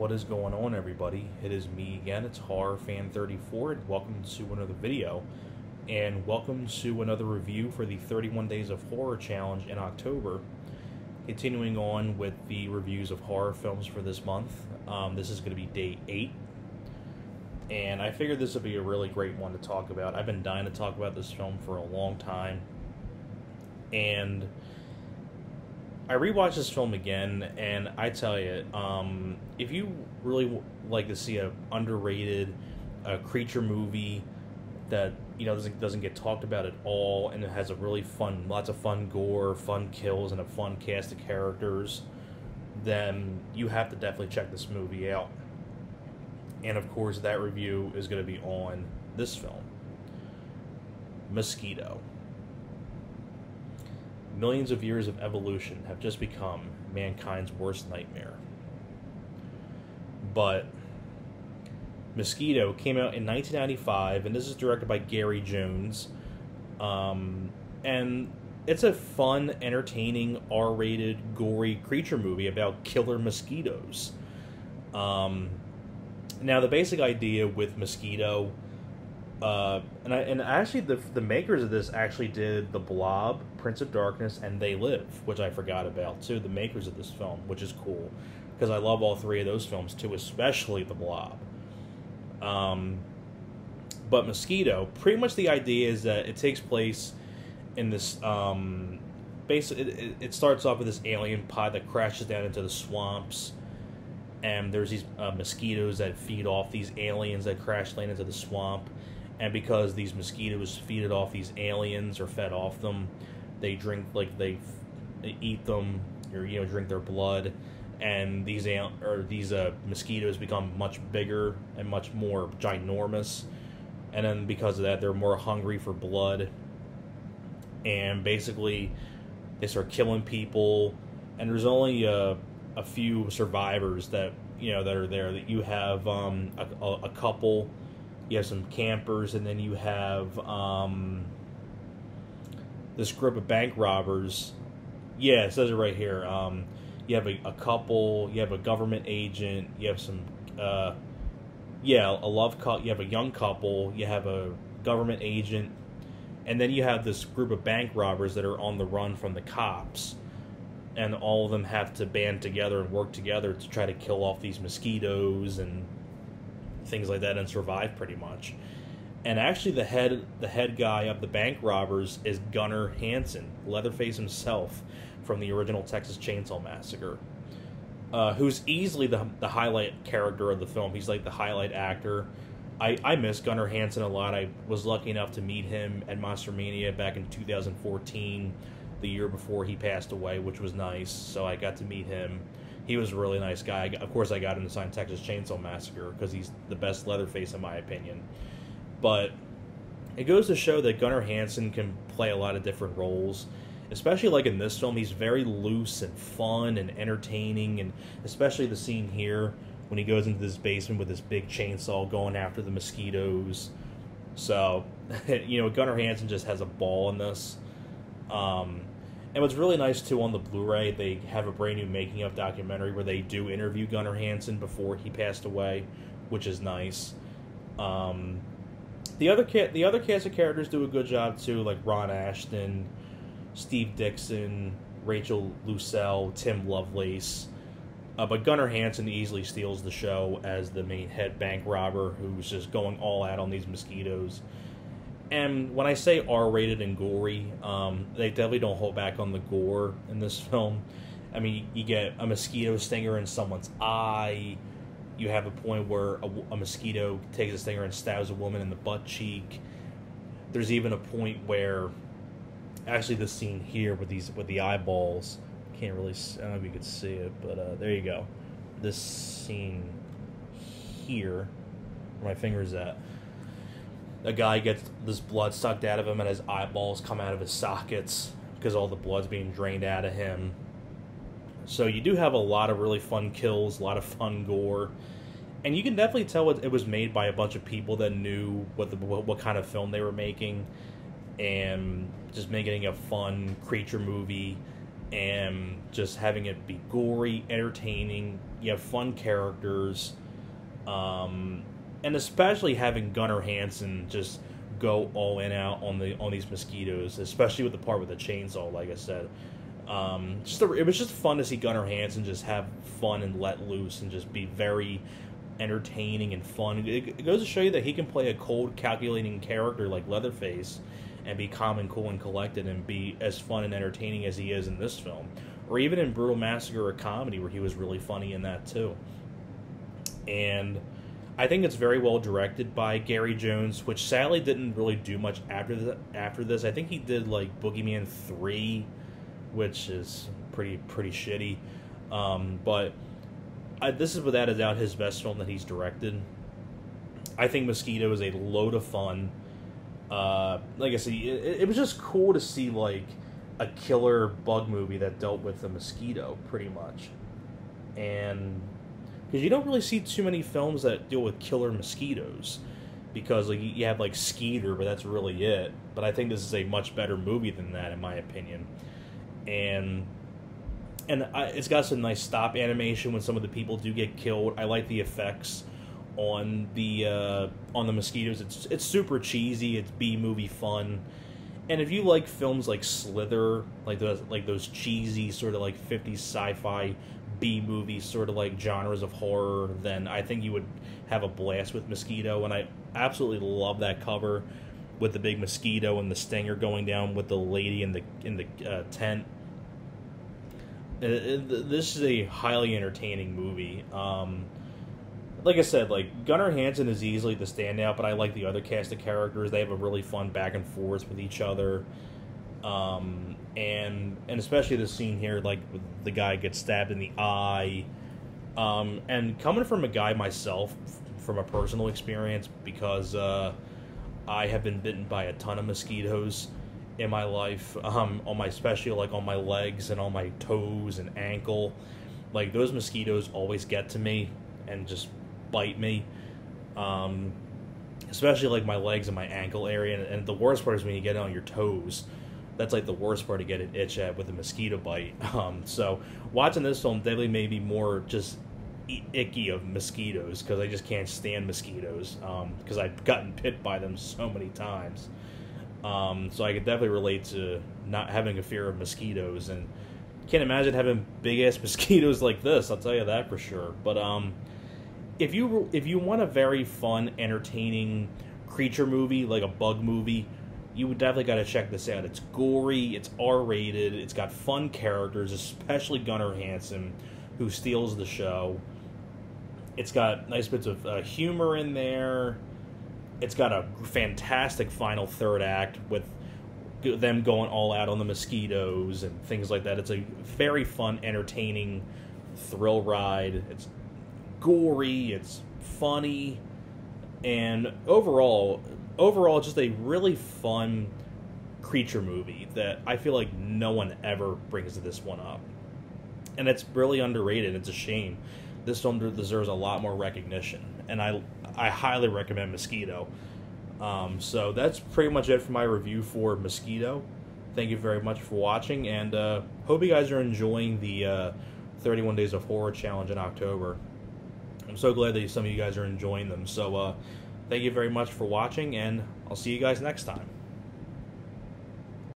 What is going on, everybody? It is me again. It's HorrorFan34, and welcome to another video. And welcome to another review for the 31 Days of Horror Challenge in October. Continuing on with the reviews of horror films for this month. This is going to be day 8. And I figured this would be a really great one to talk about. I've been dying to talk about this film for a long time. And I rewatched this film again, and I tell you, if you really like to see a underrated creature movie that doesn't get talked about at all, and it has a really lots of fun gore, fun kills, and a fun cast of characters, then you have to definitely check this movie out. And of course, that review is going to be on this film, Mosquito. Millions of years of evolution have just become mankind's worst nightmare. But Mosquito came out in 1995, and this is directed by Gary Jones. And it's a fun, entertaining, R-rated, gory creature movie about killer mosquitoes. Now, the basic idea with Mosquito... and actually, the makers of this actually did The Blob, Prince of Darkness, and They Live, which I forgot about, too. The makers of this film, which is cool, because I love all three of those films, too, especially The Blob. But Mosquito, pretty much the idea is that it takes place in this, basically, it starts off with this alien pod that crashes down into the swamps, and there's these mosquitoes that feed off these aliens that crash land into the swamp. And because these mosquitoes feed off these aliens or fed off them, they drink, they eat them or drink their blood, and these mosquitoes become much bigger and much more ginormous, and then because of that, they're more hungry for blood, and basically they start killing people. And there's only a few survivors that that are there. That you have a couple. You have some campers, and then you have this group of bank robbers. Yeah, it says it right here. You have a couple. You have a government agent. You have some. A love couple. You have a young couple. You have a government agent, and then you have this group of bank robbers that are on the run from the cops, and all of them have to band together and work together to try to kill off these mosquitoes and things like that and survive, pretty much. And actually the head guy of the bank robbers is Gunnar Hansen, Leatherface himself, from the original Texas Chainsaw Massacre, who's easily the highlight character of the film. He's like the highlight actor. I miss Gunnar Hansen a lot. I was lucky enough to meet him at Monster Mania back in 2014, the year before he passed away, which was nice. So I got to meet him. He was a really nice guy. Of course, I got him to sign Texas Chainsaw Massacre because he's the best Leatherface in my opinion. But it goes to show that Gunnar Hansen can play a lot of different roles. Especially like in this film, he's very loose and fun and entertaining. And especially the scene here when he goes into this basement with this big chainsaw going after the mosquitoes. So, Gunnar Hansen just has a ball in this. And what's really nice, too, on the Blu-ray, they have a brand new making-of documentary where they do interview Gunnar Hansen before he passed away, which is nice. The other cast of characters do a good job, too, like Ron Ashton, Steve Dixon, Rachel Lucelle, Tim Lovelace. But Gunnar Hansen easily steals the show as the main head bank robber who's just going all out on these mosquitoes. And when I say R-rated and gory, they definitely don't hold back on the gore in this film. I mean, you get a mosquito stinger in someone's eye. You have a point where a mosquito takes a stinger and stabs a woman in the butt cheek. There's even a point where, actually, this scene here with the eyeballs, can't really, I don't know if you could see it, but there you go. This scene here, where my finger's at. A guy gets this blood sucked out of him, and his eyeballs come out of his sockets because all the blood's being drained out of him. So you do have a lot of really fun kills, a lot of fun gore, and you can definitely tell it was made by a bunch of people that knew what kind of film they were making, and just making a fun creature movie and just having it be gory, entertaining. You have fun characters, and especially having Gunnar Hansen just go all in out on these mosquitoes, especially with the part with the chainsaw. Like I said, it was just fun to see Gunnar Hansen just have fun and let loose and just be very entertaining and fun. It goes to show you that he can play a cold, calculating character like Leatherface and be calm and cool and collected and be as fun and entertaining as he is in this film. Or even in Brutal Massacre, a comedy, where he was really funny in that too. And I think it's very well directed by Gary Jones, which sadly didn't really do much after this. I think he did like Boogeyman 3, which is pretty shitty. But this is without a doubt his best film that he's directed. I think Mosquito is a load of fun. Like I said, it was just cool to see like a killer bug movie that dealt with a mosquito, pretty much. And because you don't really see too many films that deal with killer mosquitoes, because like you have like Skeeter, but that's really it. But I think this is a much better movie than that, in my opinion. And it's got some nice stop animation when some of the people do get killed. I like the effects on the mosquitoes. It's super cheesy. It's B-movie fun. And if you like films like Slither, like those cheesy sort of like 50s sci-fi B-movie sort of like genres of horror, then I think you would have a blast with Mosquito. And I absolutely love that cover with the big mosquito and the stinger going down with the lady in the tent. This is a highly entertaining movie. Like I said, like Gunnar Hansen is easily the standout, but I like the other cast of characters. They have a really fun back and forth with each other, and especially the scene here, like the guy gets stabbed in the eye. And coming from a guy myself, from a personal experience, because I have been bitten by a ton of mosquitoes in my life, especially like on my legs and on my toes and ankle. Like those mosquitoes always get to me and just bite me, especially like my legs and my ankle area. And the worst part is when you get it on your toes. That's like the worst part to get an itch at with a mosquito bite. So watching this film definitely made me more just icky of mosquitoes, because I just can't stand mosquitoes, because I've gotten bit by them so many times. So I could definitely relate to not having a fear of mosquitoes, and can't imagine having big ass mosquitoes like this. I'll tell you that for sure. But if you want a very fun, entertaining creature movie, like a bug movie, you would definitely got to check this out. It's gory, it's R-rated, it's got fun characters, especially Gunnar Hansen, who steals the show. It's got nice bits of humor in there. It's got a fantastic final third act with them going all out on the mosquitoes and things like that. It's a very fun, entertaining thrill ride. It's gory, it's funny, and overall just a really fun creature movie that I feel like no one ever brings this one up. And it's really underrated. It's a shame. This film deserves a lot more recognition, and I highly recommend Mosquito. So that's pretty much it for my review for Mosquito. Thank you very much for watching, and hope you guys are enjoying the 31 Days of Horror Challenge in October. I'm so glad that some of you guys are enjoying them. So thank you very much for watching, and I'll see you guys next time.